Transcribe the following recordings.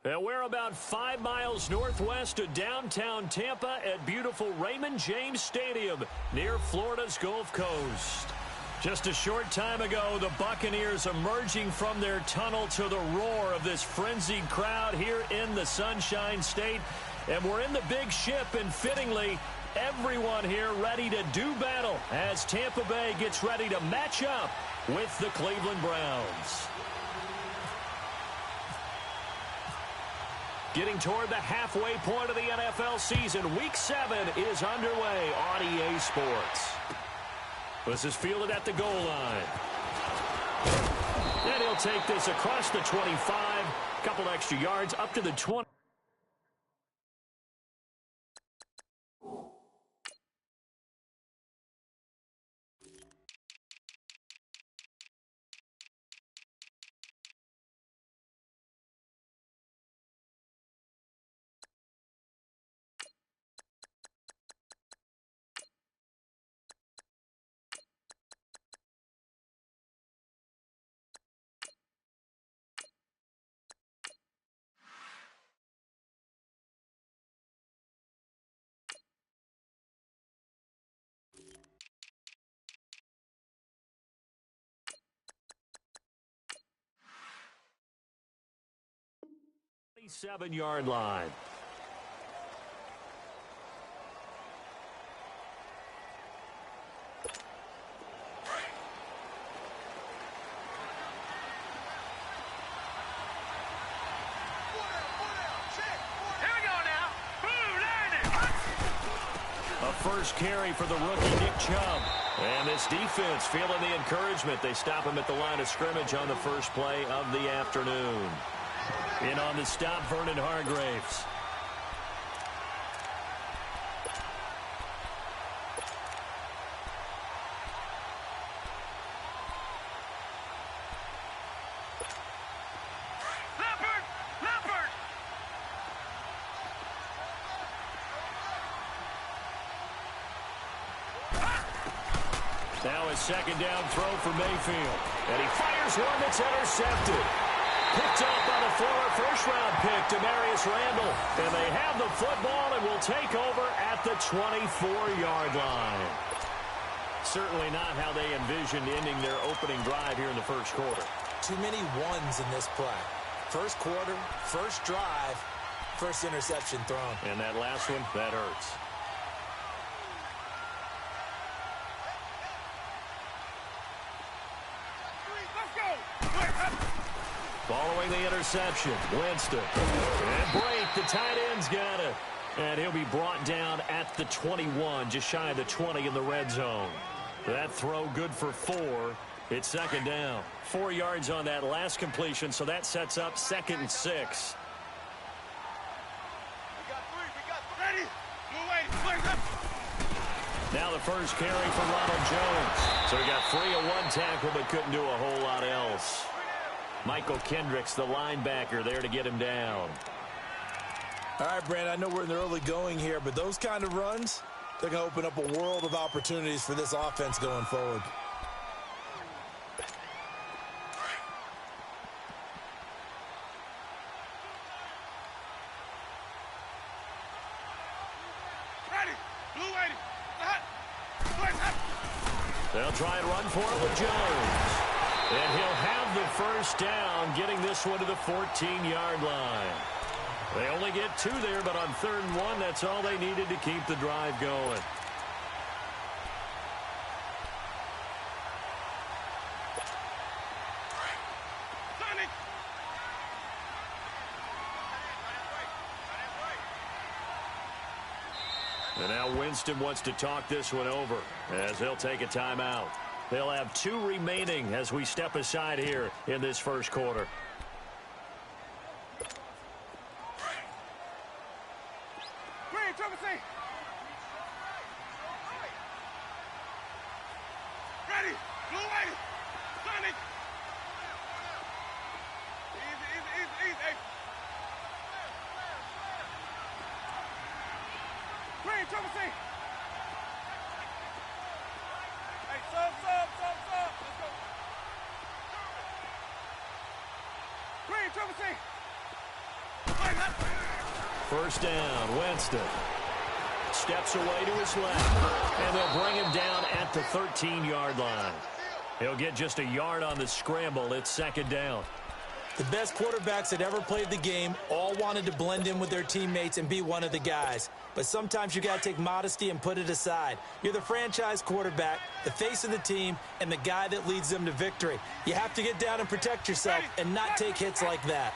And we're about 5 miles northwest of downtown Tampa at beautiful Raymond James Stadium near Florida's Gulf Coast. Just a short time ago, the Buccaneers emerging from their tunnel to the roar of this frenzied crowd here in the Sunshine State. And we're in the big ship, and fittingly, everyone here ready to do battle as Tampa Bay gets ready to match up with the Cleveland Browns. Getting toward the halfway point of the NFL season, Week 7 is underway on EA Sports. This is fielded at the goal line. And he'll take this across the 25, a couple extra yards up to the 20. Seven-yard line. A first carry for the rookie Nick Chubb. And this defense feeling the encouragement. They stop him at the line of scrimmage on the first play of the afternoon. In on the stop, Vernon Hargreaves. Leopard! Now a second down throw for Mayfield. And he fires one that's intercepted. Picked up by the former first-round pick, Demarius Randall. And they have the football and will take over at the 24-yard line. Certainly not how they envisioned ending their opening drive here in the first quarter. Too many ones in this play. First quarter, first drive, first interception thrown. And that last one, that hurts. Following the interception, Winston. And break, the tight end's got it. And he'll be brought down at the 21, just shy of the 20 in the red zone. That throw good for 4. It's second down. 4 yards on that last completion, so that sets up 2nd and 6. Now the first carry for Ronald Jones. So he got free of one tackle but couldn't do a whole lot else. Michael Kendricks, the linebacker, there to get him down. All right, Brandon, I know we're in the early going here, but those kind of runs, they're going to open up a world of opportunities for this offense going forward. They'll try and run for it with Jones. And he'll have the first down, getting this one to the 14-yard line. They only get 2 there, but on 3rd and 1, that's all they needed to keep the drive going. And now Winston wants to talk this one over as he'll take a timeout. They'll have 2 remaining as we step aside here in this first quarter. First down, Winston. Steps away to his left, and they'll bring him down at the 13-yard line. He'll get just a yard on the scramble. It's second down. The best quarterbacks that ever played the game all wanted to blend in with their teammates and be one of the guys. But sometimes you got to take modesty and put it aside. You're the franchise quarterback, the face of the team, and the guy that leads them to victory. You have to get down and protect yourself and not take hits like that.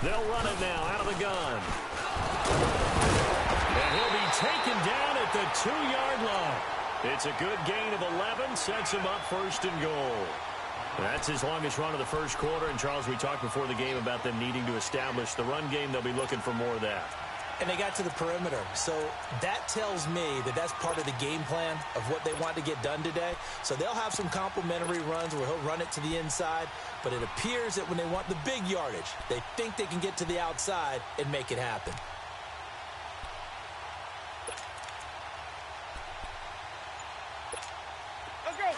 They'll run it now out of the gun. And he'll be taken down at the 2-yard line. It's a good gain of 11, sets him up first and goal. That's his longest run of the first quarter. And, Charles, we talked before the game about them needing to establish the run game. They'll be looking for more of that. And they got to the perimeter. So that tells me that that's part of the game plan of what they want to get done today. So they'll have some complementary runs where he'll run it to the inside. But it appears that when they want the big yardage, they think they can get to the outside and make it happen. Let's go.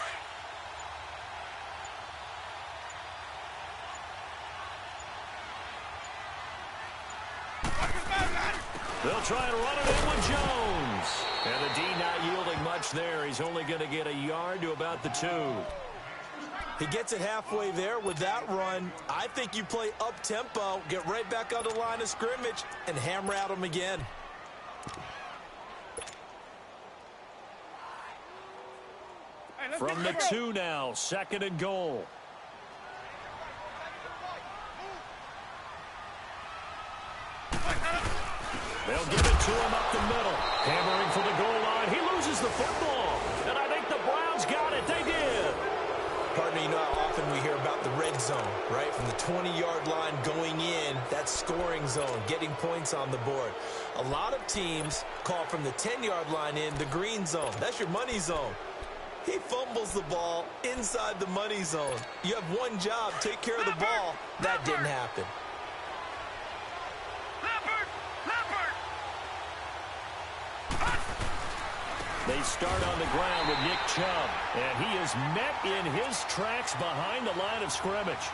They'll try and run it in with Jones. And the D not yielding much there. He's only going to get a yard to about the 2. He gets it halfway there with that run. I think you play up-tempo, get right back on the line of scrimmage, and hammer at him again. From the 2 now, second and goal. They'll give it to him up the middle. Hammering for the goal line. He loses the football. And I think the Browns got it. They did. Partner, you know how often we hear about the red zone, right? From the 20-yard line going in, that scoring zone, getting points on the board. A lot of teams call from the 10-yard line in the green zone. That's your money zone. He fumbles the ball inside the money zone. You have one job, take care of the ball. That didn't happen. They start on the ground with Nick Chubb, and he is met in his tracks behind the line of scrimmage.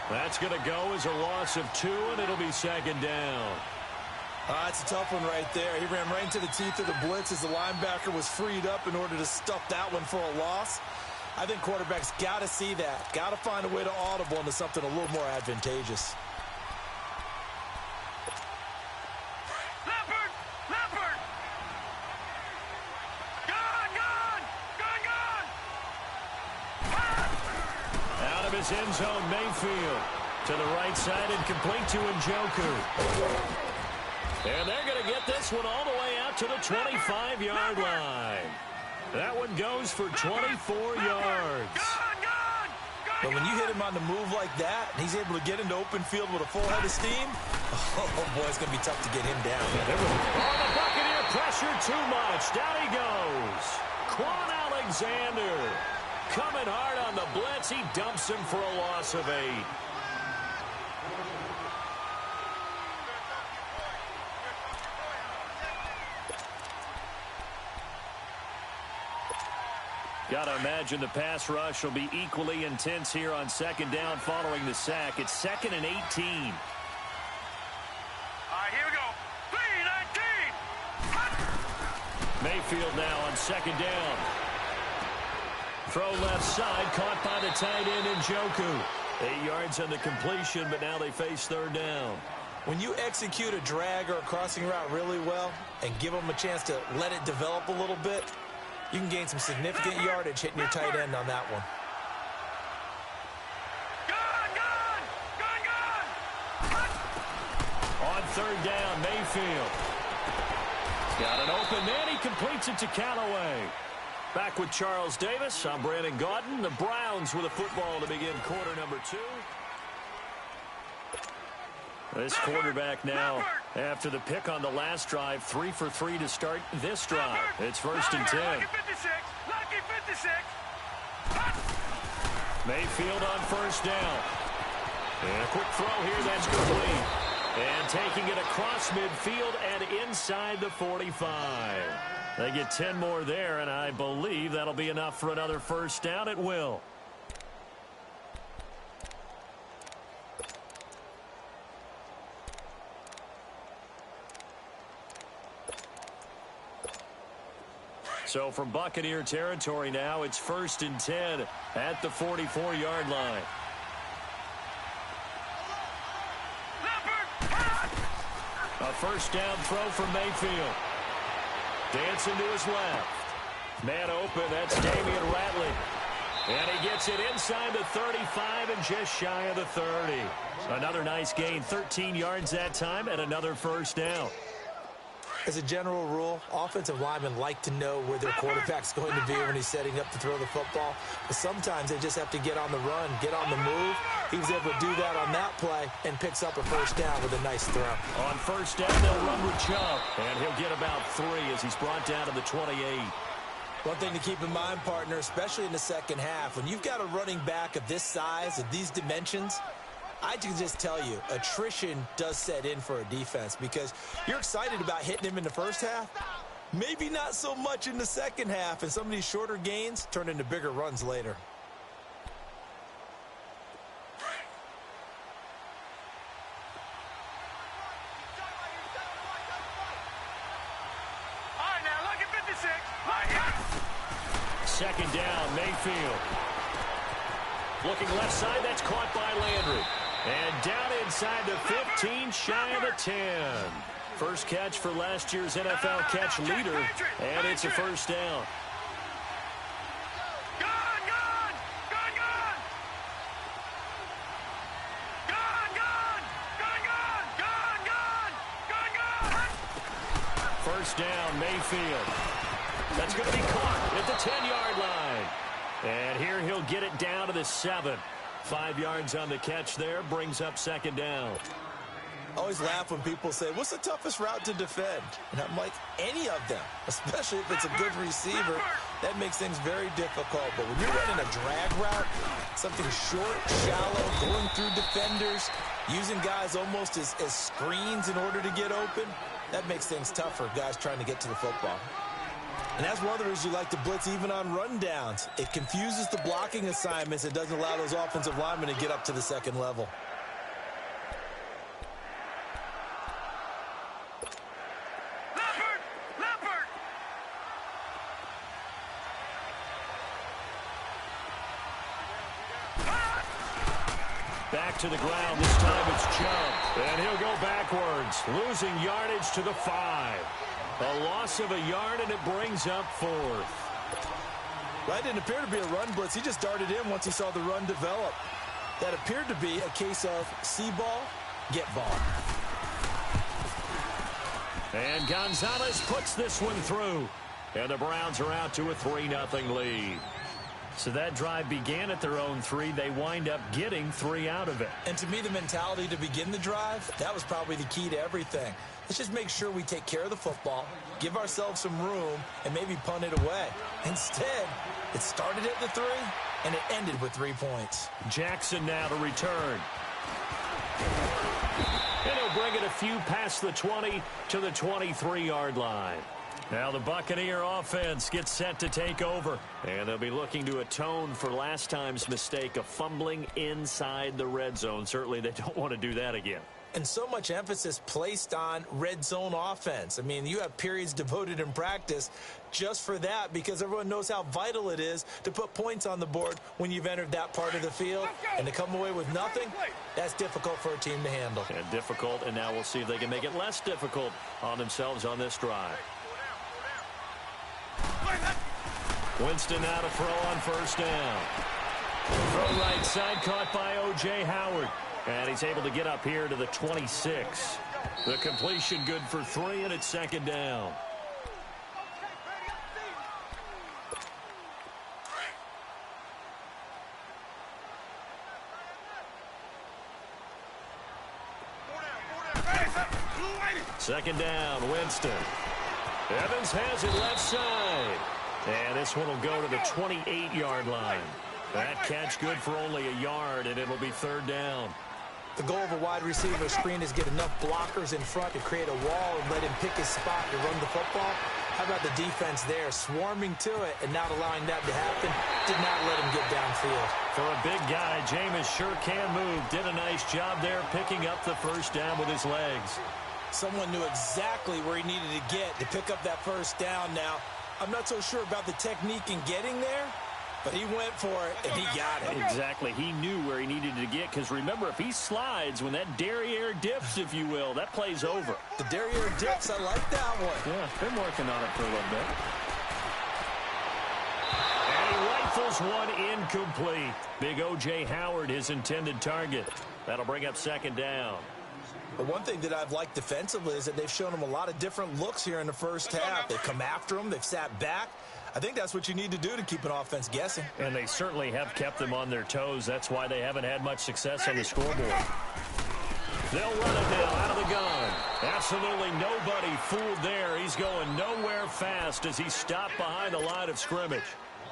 That's going to go as a loss of 2, and it'll be second down. It's a tough one right there. He ran right into the teeth of the blitz as the linebacker was freed up in order to stuff that one for a loss. I think quarterbacks got to see that. Got to find a way to audible into something a little more advantageous. Out of his end zone, Mayfield. To the right side and complete to Gywu. And they're going to get this one all the way out to the 25-yard line. That one goes for 24 yards. But when you hit him on the move like that, and he's able to get into open field with a full head of steam, oh boy, it's going to be tough to get him down. Oh, the Buccaneer pressure too much. Down he goes. Quan Alexander coming hard on the blitz. He dumps him for a loss of 8. Got to imagine the pass rush will be equally intense here on second down following the sack. It's 2nd and 18. All right, here we go. 3-19. Mayfield now on second down. Throw left side, caught by the tight end in Gywu. 8 yards on the completion, but now they face third down. When you execute a drag or a crossing route really well and give them a chance to let it develop a little bit, you can gain some significant yardage hitting your tight end on that one. On third down, Mayfield. Got an open man. He completes it to Callaway. Back with Charles Davis. I'm Brandon Gaudin. The Browns with a football to begin quarter number 2. This quarterback now, after the pick on the last drive, 3 for 3 to start this drive. It's 1st and 10. Lucky 56. Lucky 56. Mayfield on first down. And a quick throw here, that's complete. And taking it across midfield and inside the 45. They get 10 more there, and I believe that'll be enough for another first down. It will. So from Buccaneer territory now, it's 1st and 10 at the 44-yard line. A first down throw from Mayfield. Dancing to his left. Man open, that's Damian Ratley. And he gets it inside the 35 and just shy of the 30. Another nice gain, 13 yards that time, and another first down. As a general rule, offensive linemen like to know where their quarterback's going to be when he's setting up to throw the football. But sometimes they just have to get on the run, get on the move. He was able to do that on that play and picks up a first down with a nice throw. On first down, they'll run with Chubb. And he'll get about 3 as he's brought down to the 28. One thing to keep in mind, partner, especially in the second half, when you've got a running back of this size, of these dimensions, I can just tell you, attrition does set in for a defense because you're excited about hitting him in the first half. Maybe not so much in the second half, and some of these shorter gains turn into bigger runs later. All right, now, look at 56. Right here. Second down, Mayfield. Looking left side, that's caught by Landry. And down inside the 15, shy of the 10. First catch for last year's NFL catch leader, and it's a first down. Gone, gone, gone, gone. Gone, gone, gone, gone, gone, gone, gone, gone. First down, Mayfield. That's going to be caught at the 10-yard line. And here he'll get it down to the 7. 5 yards on the catch there, brings up second down. I always laugh when people say, what's the toughest route to defend? And I'm like, any of them, especially if it's a good receiver. That makes things very difficult. But when you're running a drag route, something short, shallow, going through defenders, using guys almost as screens in order to get open, that makes things tough for guys trying to get to the football. And that's one of the reasons you like to blitz even on rundowns. It confuses the blocking assignments. It doesn't allow those offensive linemen to get up to the second level. Leopard! Back to the ground. This time it's Chubb. And he'll go backwards, losing yardage to the 5. A loss of a yard, and it brings up 4th. That didn't appear to be a run blitz. He just darted in once he saw the run develop. That appeared to be a case of see ball, get ball. And Gonzalez puts this one through. And the Browns are out to a 3-0 lead. So that drive began at their own 3. They wind up getting 3 out of it. And to me, the mentality to begin the drive, that was probably the key to everything. Let's just make sure we take care of the football, give ourselves some room, and maybe punt it away. Instead, it started at the 3, and it ended with 3 points. Jackson now to return. And he'll bring it a few past the 20 to the 23-yard line. Now the Buccaneer offense gets set to take over. And they'll be looking to atone for last time's mistake of fumbling inside the red zone. Certainly they don't want to do that again. And so much emphasis placed on red zone offense. I mean, you have periods devoted in practice just for that because everyone knows how vital it is to put points on the board when you've entered that part of the field. And to come away with nothing, that's difficult for a team to handle. And difficult, and now we'll see if they can make it less difficult on themselves on this drive. Winston now to throw on first down. Throw right side, caught by O.J. Howard. And he's able to get up here to the 26. The completion good for 3, and it's second down. Second down, Winston. Evans has it left side. And this one will go to the 28-yard line. That catch good for only a yard, and it'll be third down. The goal of a wide receiver screen is get enough blockers in front to create a wall and let him pick his spot to run the football. How about the defense there, swarming to it and not allowing that to happen? Did not let him get downfield. For a big guy, Jameis sure can move. Did a nice job there picking up the first down with his legs. Someone knew exactly where he needed to get to pick up that first down now. I'm not so sure about the technique in getting there, but he went for it, and he got it. Exactly. He knew where he needed to get, because remember, if he slides, when that derriere dips, if you will, that play's over. The derriere dips, I like that one. Yeah, been working on it for a little bit. And he rifles one incomplete. Big O.J. Howard, his intended target. That'll bring up second down. But one thing that I've liked defensively is that they've shown him a lot of different looks here in the first half. They've come after him. They've sat back. I think that's what you need to do to keep an offense guessing. And they certainly have kept them on their toes. That's why they haven't had much success on the scoreboard. They'll run it now out of the gun. Absolutely nobody fooled there. He's going nowhere fast as he stopped behind the line of scrimmage.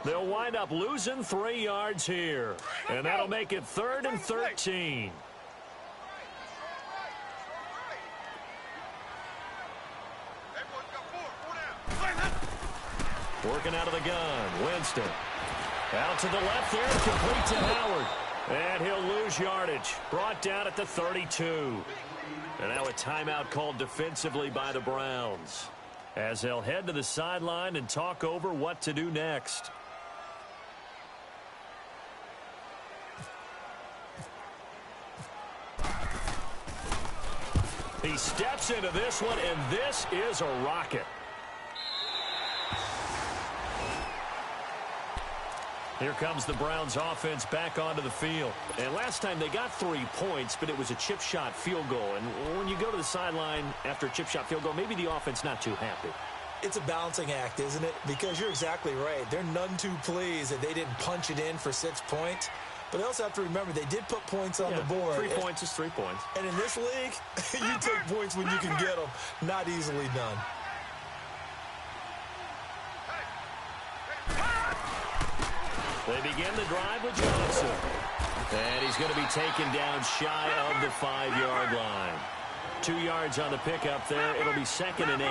They'll wind up losing 3 yards here. And that'll make it 3rd and 13. Working out of the gun, Winston. Out to the left there, complete to Howard. And he'll lose yardage. Brought down at the 32. And now a timeout called defensively by the Browns, as they'll head to the sideline and talk over what to do next. He steps into this one, and this is a rocket. Here comes the Browns offense back onto the field. And last time they got 3 points, but it was a chip shot field goal. And when you go to the sideline after a chip shot field goal, maybe the offense not too happy. It's a balancing act, isn't it? Because you're exactly right. They're none too pleased that they didn't punch it in for 6 points. But they also have to remember they did put points on the board. 3 points is 3 points. And in this league, you take points when you can get them. Not easily done. They begin the drive with Johnson. And he's going to be taken down shy of the 5-yard line. 2 yards on the pickup there. It'll be 2nd and 8.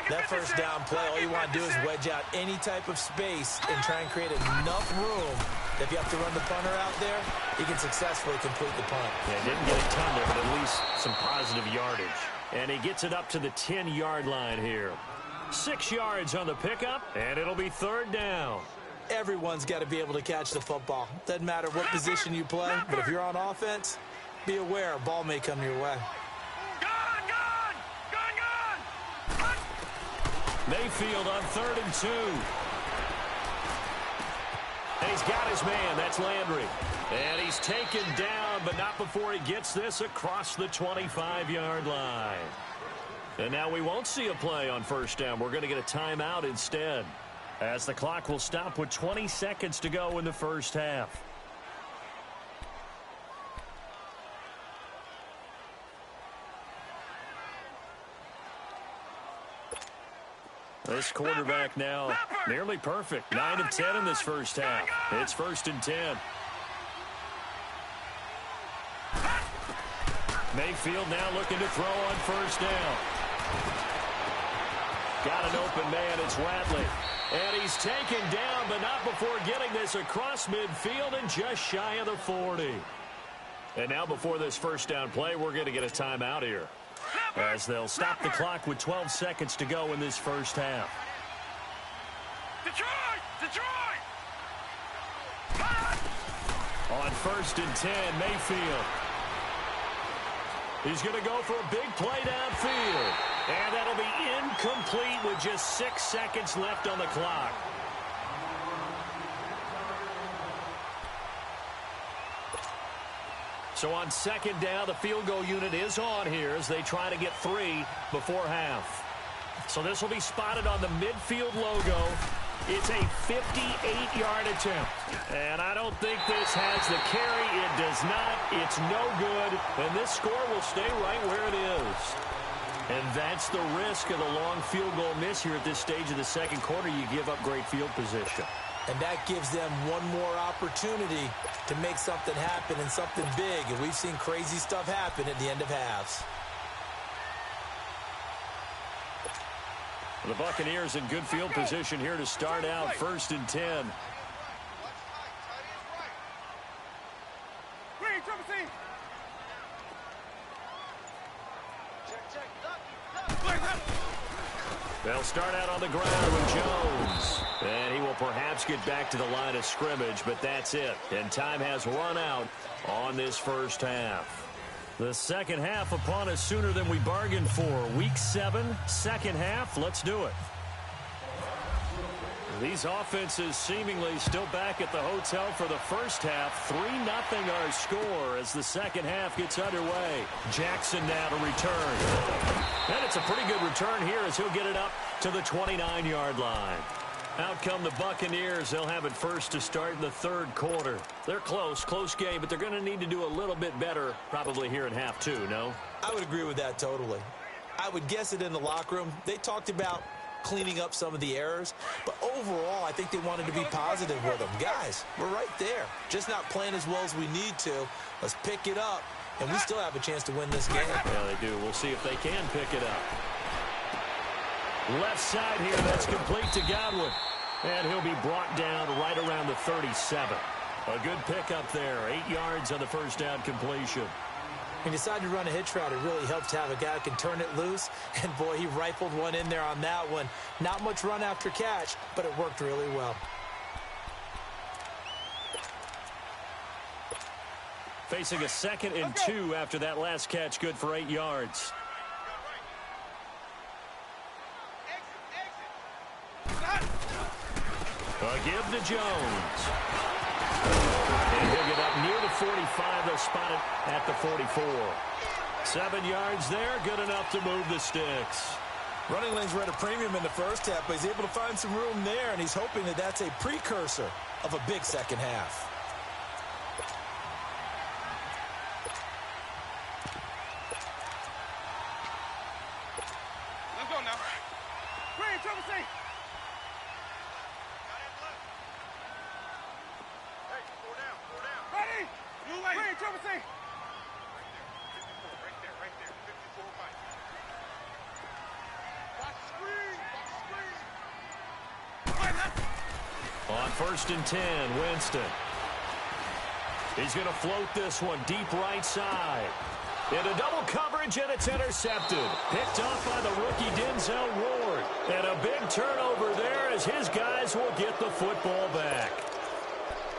That first down play, all you want to do is wedge out any type of space and try and create enough room. If you have to run the punter out there, he can successfully complete the punt. Yeah, didn't get a ton there, but at least some positive yardage. And he gets it up to the 10-yard line here. 6 yards on the pickup, and it'll be 3rd down. Everyone's got to be able to catch the football. Doesn't matter what position you play, but if you're on offense, be aware a ball may come your way. Mayfield on 3rd and 2. And he's got his man. That's Landry. And he's taken down, but not before he gets this across the 25-yard line. And now we won't see a play on first down. We're going to get a timeout instead, as the clock will stop with 20 seconds to go in the first half. This quarterback now nearly perfect. 9 of 10 in this first half. It's 1st and 10. Mayfield now looking to throw on first down. Got an open man. It's Wadley. And he's taken down, but not before getting this across midfield and just shy of the 40. And now before this first down play, we're going to get a timeout here, as they'll stop the clock with 12 seconds to go in this first half. Detroit! On 1st and 10, Mayfield. He's going to go for a big play downfield. And that'll be incomplete with just 6 seconds left on the clock. So on 2nd down, the field goal unit is on here as they try to get 3 before half. So this will be spotted on the midfield logo. It's a 58-yard attempt. And I don't think this has the carry. It does not. It's no good. And this score will stay right where it is. And that's the risk of the long field goal miss here at this stage of the second quarter. You give up great field position. And that gives them one more opportunity to make something happen and something big. And we've seen crazy stuff happen at the end of halves. The Buccaneers in good field position here to start out 1st and 10. They'll start out on the ground with Jones. And he will perhaps get back to the line of scrimmage, but that's it. And time has run out on this first half. The second half upon us sooner than we bargained for. Week 7, second half. Let's do it. These offenses seemingly still back at the hotel for the first half. 3-0 our score as the second half gets underway. Jackson now to return. And it's a pretty good return here as he'll get it up to the 29-yard line. Out come the Buccaneers. They'll have it first to start in the third quarter. They're close game, but they're going to need to do a little bit better probably here in half 2, no? I would agree with that totally. I would guess it in the locker room. They talked about cleaning up some of the errors, but overall I think they wanted to be positive with them. Guys, we're right there. Just not playing as well as we need to. Let's pick it up, and we still have a chance to win this game. Yeah, they do. We'll see if they can pick it up. Left side here, that's complete to Gywu. And he'll be brought down right around the 37. A good pickup there. 8 yards on the first down completion. He decided to run a hitch route. It really helped to have a guy who can turn it loose. And, boy, he rifled one in there on that one. Not much run after catch, but it worked really well. Facing a 2nd and 2 after that last catch. Good for 8 yards. A give to Jones. And he'll get up near the 45. They'll spot it at the 44. 7 yards there. Good enough to move the sticks. Running lanes were at a premium in the first half, but he's able to find some room there, and he's hoping that that's a precursor of a big second half. Let's go now. Green, trouble C. Hey, 4 down. Ready? Blue light. Green, trouble C. Right there. 54 right. On 1st and 10, Winston. He's going to float this one deep right side. Into double coverage, and it's intercepted. Picked off by the rookie Denzel Ward. And a big turnover there as his guys will get the football back.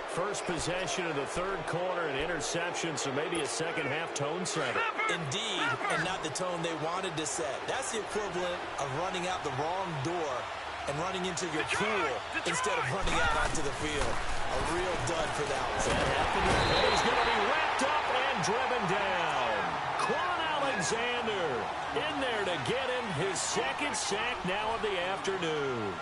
First possession of the third quarter, an interception, so maybe a second half tone setter. Indeed, and not the tone they wanted to set. That's the equivalent of running out the wrong door and running into your pool instead of running out onto the field. A real dud for that one. And he's going to be wrapped up and driven down. Quan Alexander in there to get him his second sack now of the afternoon.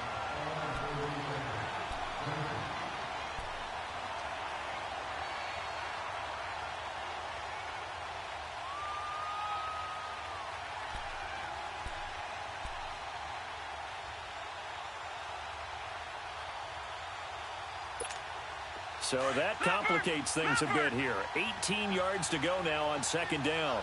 So that complicates things a bit here. 18 yards to go now on second down.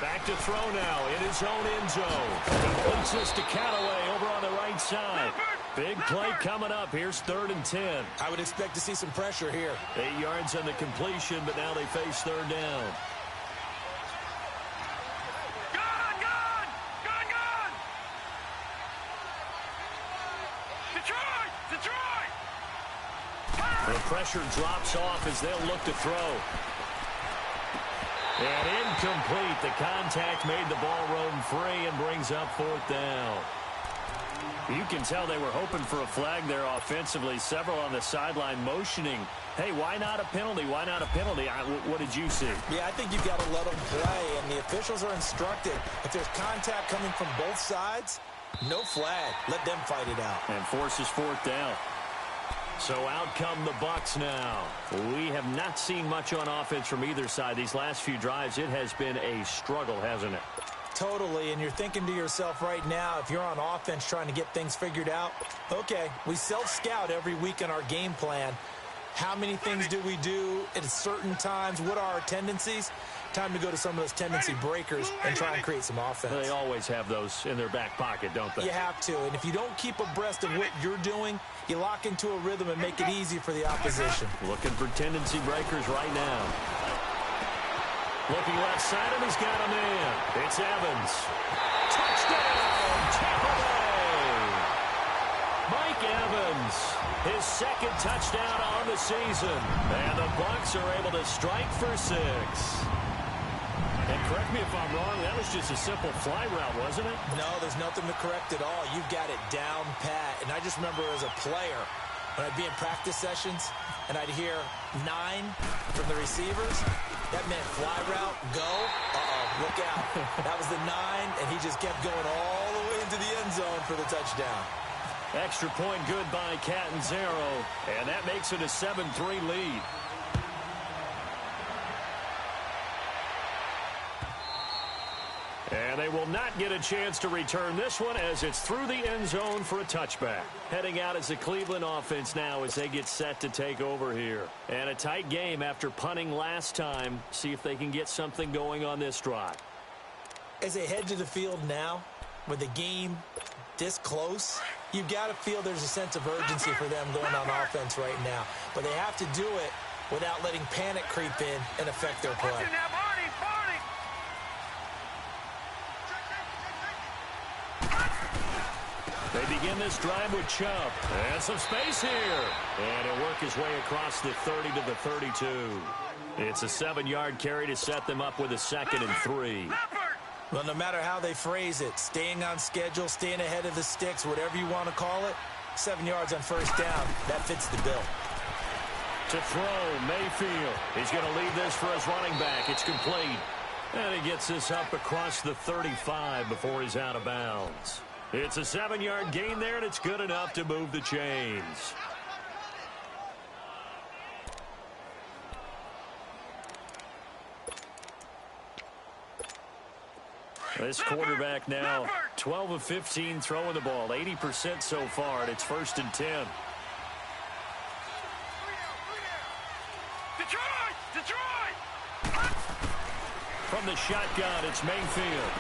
Back to throw now in his own end zone. He puts this to Callaway over on the right side. Big play coming up. Here's 3rd and 10. I would expect to see some pressure here. 8 yards on the completion, but now they face 3rd down. The pressure drops off as they'll look to throw. And incomplete. The contact made the ball roam free and brings up 4th down. You can tell they were hoping for a flag there offensively. Several on the sideline motioning. Hey, why not a penalty? Why not a penalty? What did you see? Yeah, I think you've got to let them play, and the officials are instructed. If there's contact coming from both sides, no flag. Let them fight it out. And forces 4th down. So out come the Bucs now. We have not seen much on offense from either side. These last few drives, it has been a struggle, hasn't it? totally, and you're thinking to yourself right now, if you're on offense trying to get things figured out, okay, we self-scout every week in our game plan. How many things do we do at certain times? What are our tendencies? Time to go to some of those tendency breakers and try and create some offense. They always have those in their back pocket, don't they? You have to, and if you don't keep abreast of what you're doing, you lock into a rhythm and make it easy for the opposition. Looking for tendency breakers right now. Looking left side, and he's got him in. It's Evans. Touchdown, Tampa Bay! Mike Evans, his second touchdown on the season. And the Bucs are able to strike for 6. And correct me if I'm wrong, that was just a simple fly route, wasn't it? No, there's nothing to correct at all. You've got it down pat. And I just remember as a player, when I'd be in practice sessions, and I'd hear 9 from the receivers, that meant fly route, go. Look out. That was the 9, and he just kept going all the way into the end zone for the touchdown. Extra point good by Catanzaro, and that makes it a 7-3 lead. And they will not get a chance to return this one as it's through the end zone for a touchback. Heading out as the Cleveland offense now as they get set to take over here. And a tight game after punting last time. See if they can get something going on this drive. As they head to the field now, with the game this close, you've got to feel there's a sense of urgency for them going on offense right now. But they have to do it without letting panic creep in and affect their play. They begin this drive with Chubb. And some space here. And he'll work his way across the 30 to the 32. It's a 7-yard carry to set them up with a 2nd and 3. Well, no matter how they phrase it, staying on schedule, staying ahead of the sticks, whatever you want to call it, 7 yards on first down, that fits the bill. To throw, Mayfield. He's going to lead this for his running back. It's complete. And he gets this up across the 35 before he's out of bounds. It's a 7-yard gain there, and it's good enough to move the chains. This quarterback now 12 of 15 throwing the ball, 80% so far, and it's 1st and 10. Detroit! From the shotgun, it's Mayfield.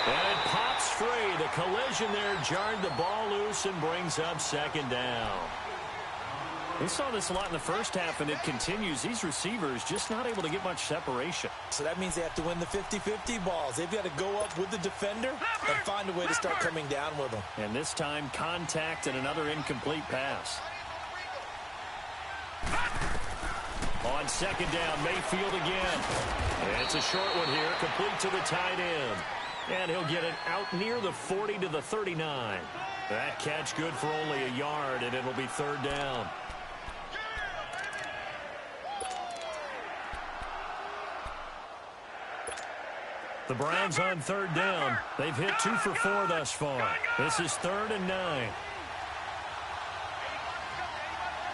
And it pops free. The collision there jarred the ball loose and brings up 2nd down. We saw this a lot in the first half, and it continues. These receivers just not able to get much separation. So that means they have to win the 50-50 balls. They've got to go up with the defender and find a way to start coming down with them. And this time, contact and another incomplete pass. On 2nd down, Mayfield again. And it's a short one here, complete to the tight end. And he'll get it out near the 40 to the 39. That catch good for only a yard, and it'll be 3rd down. The Browns on 3rd down. They've hit 2 for 4 thus far. This is 3rd and 9. All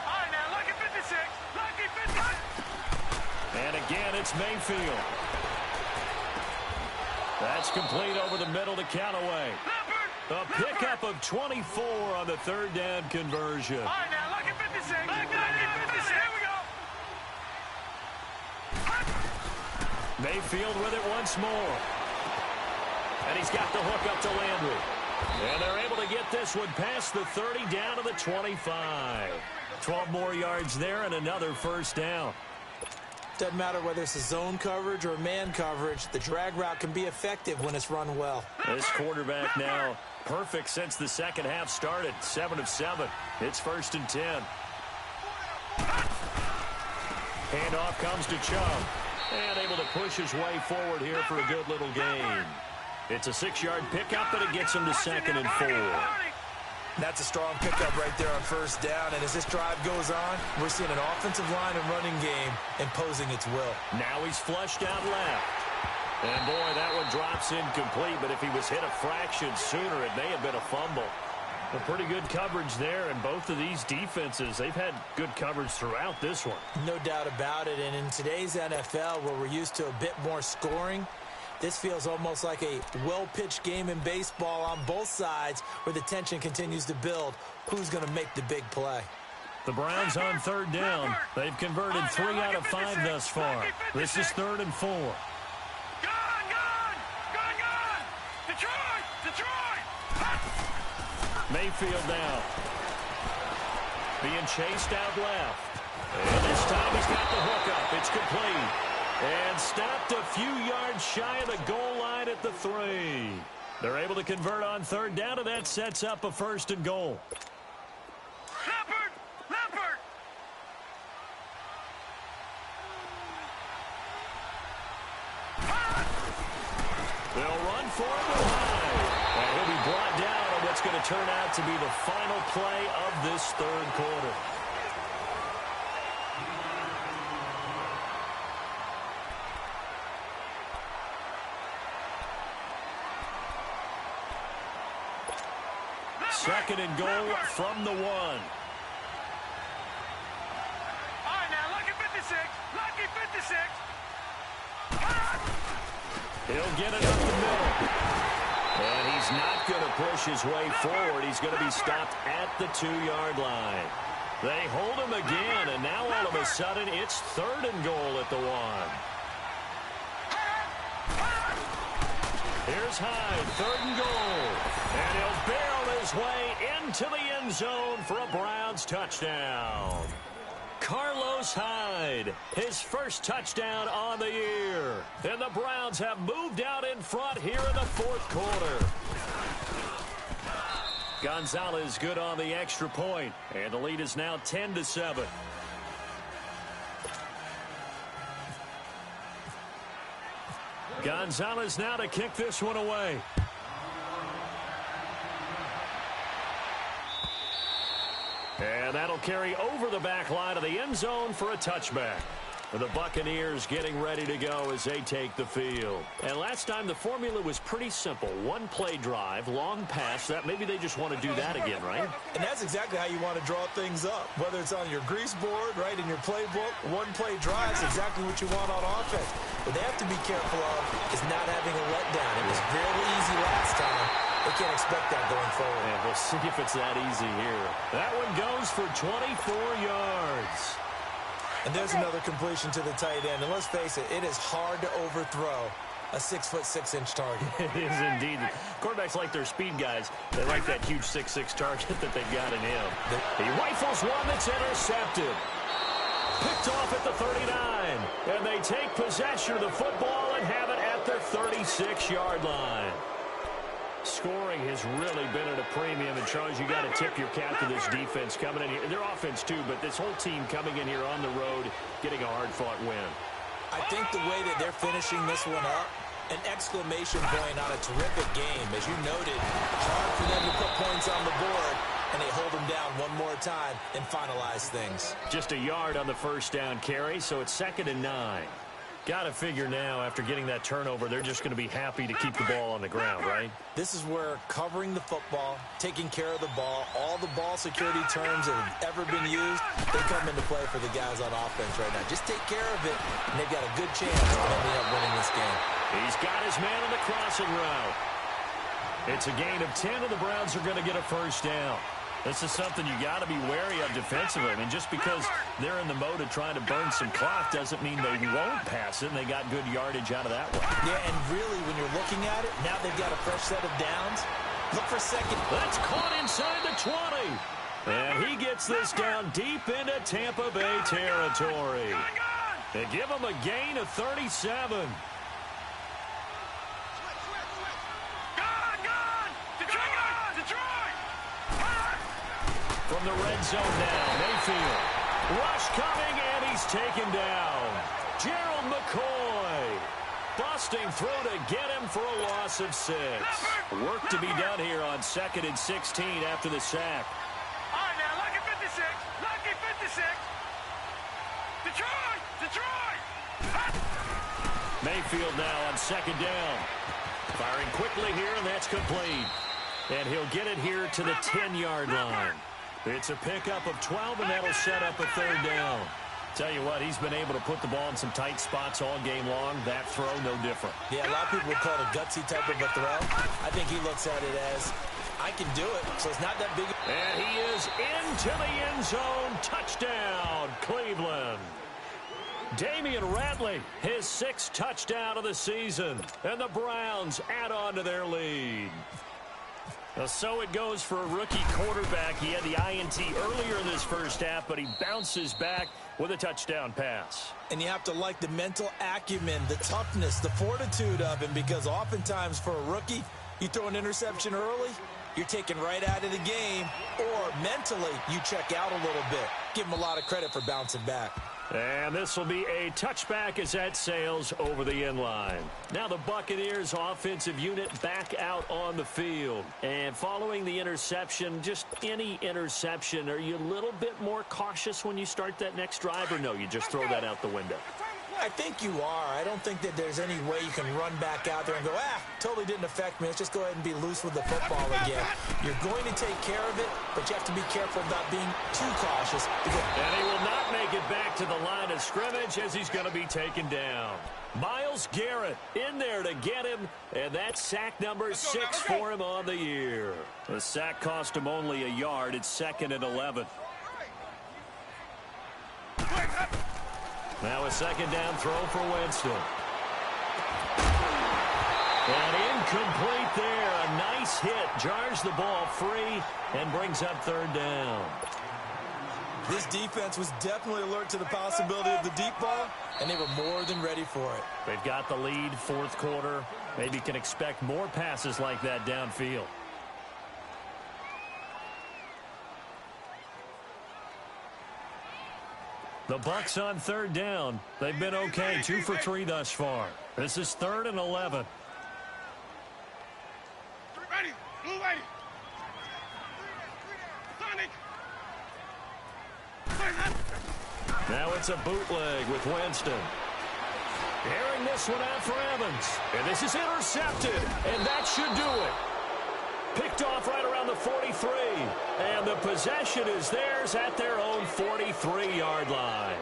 right, now, lucky 56. Lucky 56. And again, it's Mayfield. That's complete over the middle to Callaway. A pickup of 24 on the 3rd down conversion. All right, now, lucky 56. Lucky 56. Here we go. Mayfield with it once more. And he's got the hook up to Landry. And they're able to get this one past the 30 down to the 25. 12 more yards there and another 1st down. Doesn't matter whether it's a zone coverage or man coverage, the drag route can be effective when it's run well. This quarterback now perfect since the second half started. 7 of 7. It's 1st and 10. Handoff comes to Chubb. And able to push his way forward here for a good little gain. It's a 6-yard pickup, but it gets him to 2nd and 4. That's a strong pickup right there on 1st down. And as this drive goes on, we're seeing an offensive line and running game imposing its will. Now he's flushed out left. And boy, that one drops incomplete. But if he was hit a fraction sooner, it may have been a fumble. A pretty good coverage there, and both of these defenses, they've had good coverage throughout this one. No doubt about it. And in today's NFL, where we're used to a bit more scoring, This feels almost like a well-pitched game in baseball on both sides where the tension continues to build. Who's going to make the big play? The Browns on third down. They've converted 3 out of 5 thus far. This is 3rd and 4. Gone! Detroit! Mayfield now. Being chased out left. And this time he's got the hook up. It's complete. And stopped a few yards shy of the goal line at the 3. They're able to convert on third down, and that sets up a 1st and goal. Leopard! They'll run for it with Hyde. And he'll be brought down on what's going to turn out to be the final play of this 3rd quarter. Second and goal from the 1. All right, now, lucky 56. He'll get it up the middle. And he's not going to push his way forward. He's going to be stopped at the 2-yard line. They hold him again, and now all of a sudden it's 3rd and goal at the 1. Here's Hyde, 3rd and goal. And he'll barrel his way into the end zone for a Browns touchdown. Carlos Hyde, his first touchdown on the year. And the Browns have moved out in front here in the 4th quarter. Gonzalez good on the extra point, and the lead is now 10-7. Gonzalez now to kick this one away. And that'll carry over the back line of the end zone for a touchback. The Buccaneers getting ready to go as they take the field. And last time the formula was pretty simple. 1-play drive, long pass. That maybe they just want to do that again, right? And that's exactly how you want to draw things up. Whether it's on your grease board, right, in your playbook, 1-play drive is exactly what you want on offense. What they have to be careful of is not having a letdown. It was very easy last time. They can't expect that going forward. And we'll see if it's that easy here. That one goes for 24 yards. And there's another completion to the tight end. And let's face it, it is hard to overthrow a 6'6" target. It is indeed. Quarterbacks like their speed guys. They like that huge 6'6" target that they've got in him. He rifles one that's intercepted. Picked off at the 39. And they take possession of the football and have it at their 36-yard line. Scoring has really been at a premium, and Charles, you got to tip your cap to this defense coming in here. Their offense too, but this whole team coming in here on the road, getting a hard-fought win. I think the way that they're finishing this one up, an exclamation point on a terrific game. As you noted, hard for them to put points on the board, and they hold them down one more time and finalize things. Just a yard on the first down carry, so it's 2nd and 9. Got to figure now, after getting that turnover, they're just going to be happy to keep the ball on the ground, right? This is where covering the football, taking care of the ball, all the ball security terms that have ever been used, they come into play for the guys on offense right now. Just take care of it, and they've got a good chance of ending up winning this game. He's got his man on the crossing route. It's a gain of 10, and the Browns are going to get a first down. This is something you got to be wary of defensively. I mean, just because they're in the mode of trying to burn some clock doesn't mean they won't pass it, and they got good yardage out of that one. Yeah, and really, when you're looking at it, now they've got a fresh set of downs. Look for second. That's caught inside the 20. And he gets this down deep into Tampa Bay territory. They give him a gain of 37. From the red zone now, Mayfield. Rush coming, and he's taken down. Gerald McCoy busting through to get him for a loss of 6. Work to be done here on 2nd and 16 after the sack. All right, now, lucky 56. Detroit! Mayfield now on 2nd down. Firing quickly here, and that's complete. And he'll get it here to the 10-yard line. It's a pickup of 12, and that'll set up a 3rd down. Tell you what, he's been able to put the ball in some tight spots all game long. That throw, no different. Yeah, a lot of people would call it a gutsy type of a throw. I think he looks at it as, I can do it, so it's not that big. And he is into the end zone. Touchdown, Cleveland. Damian Ratley, his 6th touchdown of the season. And the Browns add on to their lead. So it goes for a rookie quarterback. He had the INT earlier in this first half, but he bounces back with a touchdown pass. And you have to like the mental acumen, the toughness, the fortitude of him, because oftentimes for a rookie, you throw an interception early, you're taken right out of the game, or mentally you check out a little bit. Give him a lot of credit for bouncing back. And this will be a touchback as that sails over the end line. Now the Buccaneers offensive unit back out on the field. And following the interception, just any interception, are you a little bit more cautious when you start that next drive, or no, you just throw that out the window? I think you are. I don't think that there's any way you can run back out there and go, totally didn't affect me. Let's just go ahead and be loose with the football again. You're going to take care of it, but you have to be careful about being too cautious. And he will not make it back to the line of scrimmage as he's going to be taken down. Myles Garrett in there to get him, and that's sack number 6 for him on the year. The sack cost him only a yard. It's 2nd and 11. Now a 2nd down throw for Winston. And incomplete there. A nice hit. Jars the ball free and brings up 3rd down. This defense was definitely alert to the possibility of the deep ball, and they were more than ready for it. They've got the lead, 4th quarter. Maybe can expect more passes like that downfield. The Bucs on 3rd down. They've been okay, 2 for 3 thus far. This is 3rd and 11. Ready, blue ready. Sonic. Now it's a bootleg with Winston. Airing this one out for Evans. And this is intercepted. And that should do it. Picked off right around the 43. And the possession is theirs at their own 43-yard line.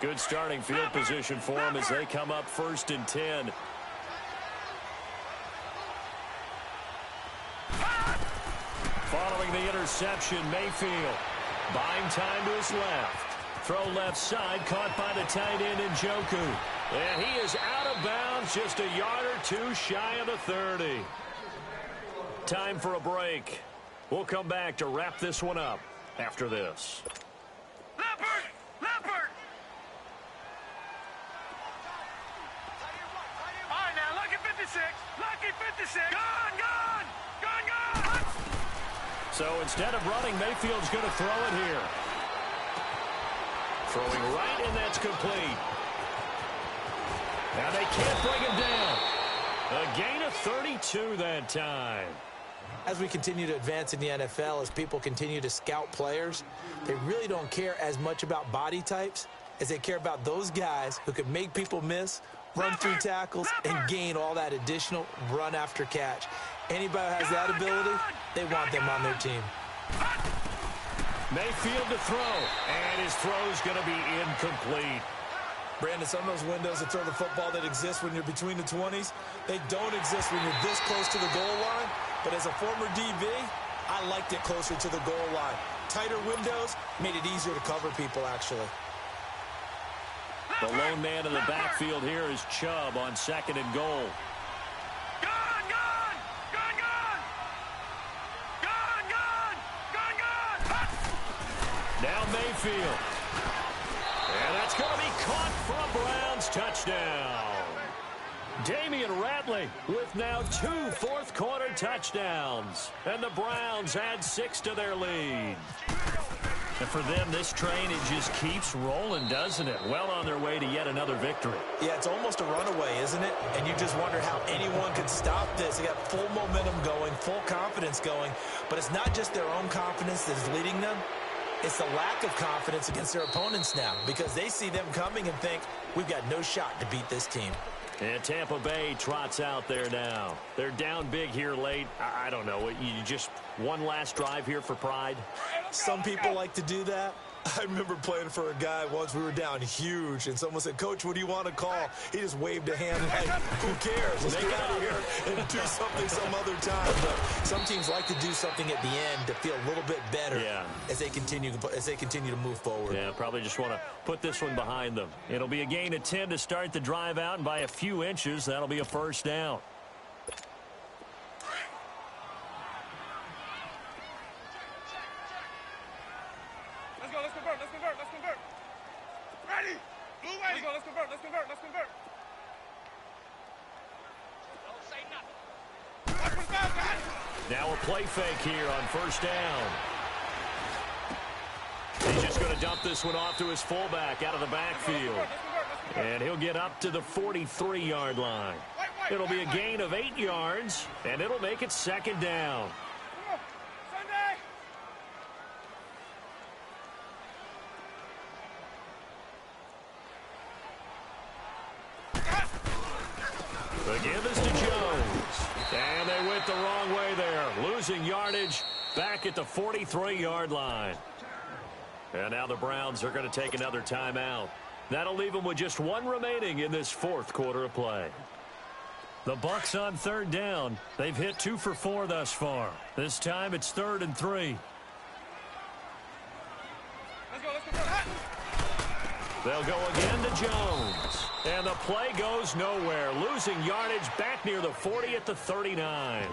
Good starting field position for them as they come up 1st and 10. Following the interception, Mayfield buying time to his left. Throw left side, caught by the tight end Njoku. And he is out of bounds, just a yard or 2 shy of the 30. Time for a break. We'll come back to wrap this one up after this. Leopard! Leopard! All right, now, lucky 56. Lucky 56. Gone, gone! Gone, gone! So instead of running, Mayfield's going to throw it here. Throwing right, and that's complete. Now they can't bring him down. A gain of 32 that time. As we continue to advance in the NFL, as people continue to scout players, they really don't care as much about body types as they care about those guys who can make people miss, run through tackles, and gain all that additional run after catch. Anybody who has that ability, they want them on their team. Mayfield to throw, and his throw's going to be incomplete. Brandon, some of those windows that throw the football that exist when you're between the 20s, they don't exist when you're this close to the goal line. But as a former DB, I liked it closer to the goal line. Tighter windows made it easier to cover people, actually. The lone man in the backfield here is Chubb on 2nd and goal. Gone, gone! Gone, gone! Gone, gone! Gone, gone! Now Mayfield. And that's going to be caught for a Browns touchdown. Damian Ratley with now 2 fourth-quarter touchdowns. And the Browns add 6 to their lead. And for them, this train, it just keeps rolling, doesn't it? Well on their way to yet another victory. Yeah, it's almost a runaway, isn't it? And you just wonder how anyone could stop this. They got full momentum going, full confidence going. But it's not just their own confidence that's leading them. It's the lack of confidence against their opponents now, because they see them coming and think, we've got no shot to beat this team. And Tampa Bay trots out there now. They're down big here late. I don't know. You just one last drive here for pride? Some people like to do that. I remember playing for a guy once. We were down huge, and someone said, "Coach, what do you want to call?" He just waved a hand like, "Who cares? Let's get out of here and do something some other time." But some teams like to do something at the end to feel a little bit better as they continue to move forward. Yeah, probably just want to put this one behind them. It'll be a gain of 10 to start the drive out, and by a few inches, that'll be a first down. Let's convert. Ready? Blue way. Let's convert. Don't say nothing. Now a play fake here on first down. He's just going to dump this one off to his fullback out of the backfield. And he'll get up to the 43-yard line. It'll be a gain of 8 yards, and it'll make it second down. The give is to Jones. And they went the wrong way there. Losing yardage back at the 43-yard line. And now the Browns are going to take another timeout. That'll leave them with just one remaining in this fourth quarter of play. The Bucs on third down. They've hit 2 for 4 thus far. This time it's 3rd and 3. They'll go again to Jones. And the play goes nowhere. Losing yardage back near the 40 at the 39.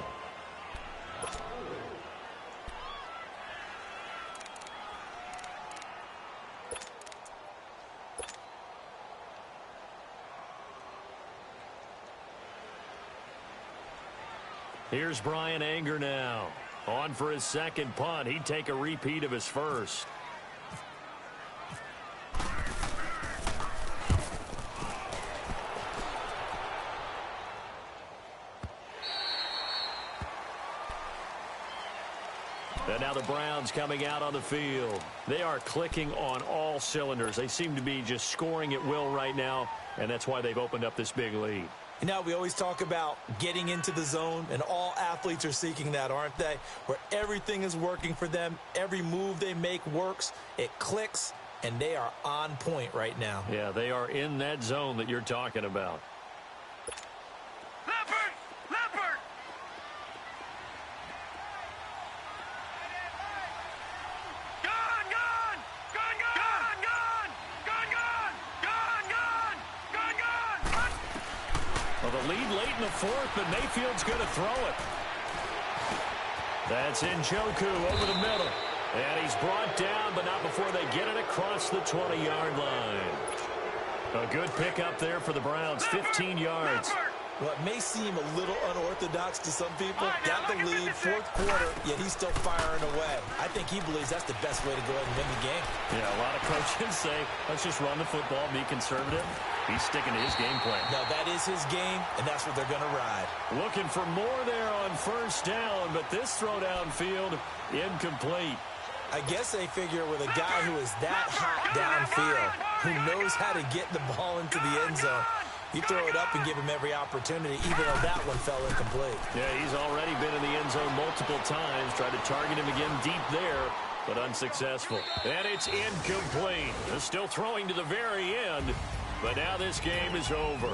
Here's Brian Anger now. On for his second punt. He'd take a repeat of his first. And now the Browns coming out on the field. They are clicking on all cylinders. They seem to be just scoring at will right now, and that's why they've opened up this big lead. You know, we always talk about getting into the zone, and all athletes are seeking that, aren't they? Where everything is working for them. Every move they make works. It clicks, and they are on point right now. Yeah, they are in that zone that you're talking about. Well, the lead late in the fourth, but Mayfield's going to throw it. That's Njoku over the middle. And he's brought down, but not before they get it across the 20-yard line. A good pickup there for the Browns, 15 yards. Well, it may seem a little unorthodox to some people. Got the lead, fourth quarter, yet he's still firing away. I think he believes that's the best way to go ahead and win the game. Yeah, a lot of coaches say, let's just run the football, be conservative. He's sticking to his game plan. No, that is his game, and that's what they're going to ride. Looking for more there on first down, but this throw downfield, incomplete. I guess they figure with a guy who is that hot downfield, who knows how to get the ball into the end zone, you throw it up and give him every opportunity, even though that one fell incomplete. Yeah, he's already been in the end zone multiple times. Tried to target him again deep there, but unsuccessful. And it's incomplete. They're still throwing to the very end, but now this game is over.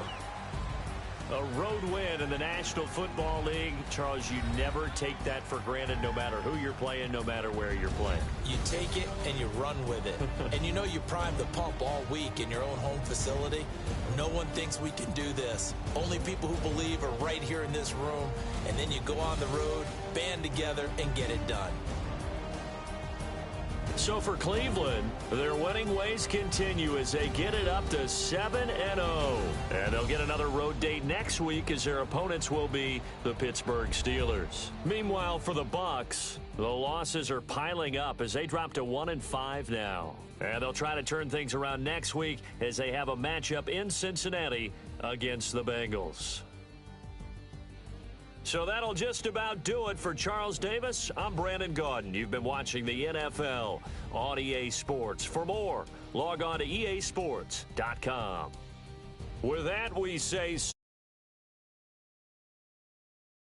A road win in the National Football League. Charles, you never take that for granted, no matter who you're playing, no matter where you're playing. You take it and you run with it. And you know you primed the pump all week in your own home facility. No one thinks we can do this. Only people who believe are right here in this room. And then you go on the road, band together, and get it done. So for Cleveland, their winning ways continue as they get it up to 7-0. And they'll get another road date next week as their opponents will be the Pittsburgh Steelers. Meanwhile, for the Bucs, the losses are piling up as they drop to 1-5 now. And they'll try to turn things around next week as they have a matchup in Cincinnati against the Bengals. So that'll just about do it for Charles Davis. I'm Brandon Gaudin. You've been watching the NFL on EA Sports. For more, log on to easports.com. With that, we say